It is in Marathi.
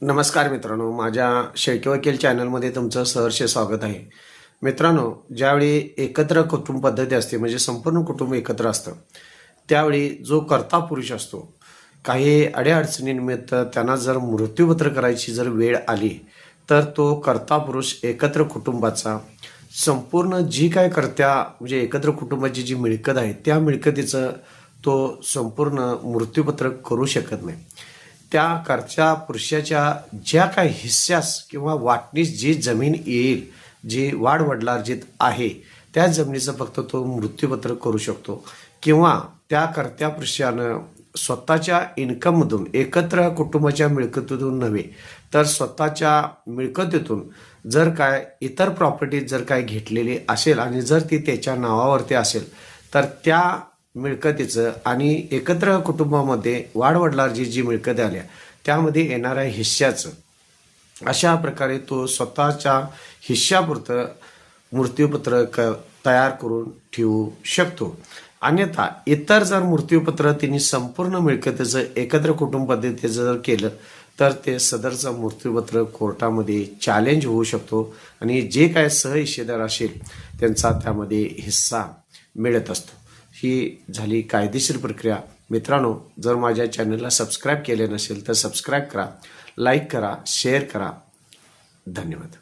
नमस्कार मित्रांनो, माझ्या शेळके वकील चॅनलमध्ये तुमचं सहर्ष स्वागत आहे. मित्रांनो, ज्यावेळी एकत्र कुटुंब पद्धती असते म्हणजे संपूर्ण कुटुंब एकत्र असतं, त्यावेळी जो कर्ता पुरुष असतो, काही अडीअडचणीनिमित्त त्यांना जर मृत्यूपत्र करायची जर वेळ आली, तर तो कर्ता पुरुष एकत्र कुटुंबाचा संपूर्ण जी काय कर्त्या म्हणजे एकत्र कुटुंबाची जी मिळकत आहे, त्या मिळकतीचं तो संपूर्ण मृत्यूपत्र करू शकत नाही. त्या घरच्या पुरुषाच्या ज्या काही हिस्सास किंवा वाटणीस जी जमीन येईल, जी वाडवडिलार्जित आहे, त्या जमिनीचं फक्त तो मृत्यूपत्र करू शकतो. किंवा त्या कर्त्या पुरुषानं स्वतःच्या इन्कममधून, एकत्र कुटुंबाच्या मिळकतीतून नव्हे तर स्वतःच्या मिळकतीतून जर काय इतर प्रॉपर्टी जर काय घेतलेली असेल आणि जर ती त्याच्या नावावरती असेल, तर त्या मिळकतीचं आणि एकत्र कुटुंबामध्ये वाडवडिलांची जी मिळकत आल्या त्यामध्ये येणाऱ्या हिश्श्याचं अशा प्रकारे तो स्वतःच्या हिश्श्यापुरतं मृत्यूपत्र तयार करून ठेवू शकतो. अन्यथा इतर जर मृत्यूपत्र तिने संपूर्ण मिळकतीचं एकत्र कुटुंब पद्धतीचं जर केलं तर ते सदरचं मृत्यूपत्र कोर्टामध्ये चॅलेंज होऊ शकतो आणि जे काय सहहिस्सेदार असेल त्यांचा त्यामध्ये हिस्सा मिळत असतो. ही झाली कायदेशीर प्रक्रिया. मित्रांनो, जर माझ्या चॅनलला सबस्क्राईब केले नसेल तर सबस्क्राईब करा, लाईक करा, शेअर करा. धन्यवाद.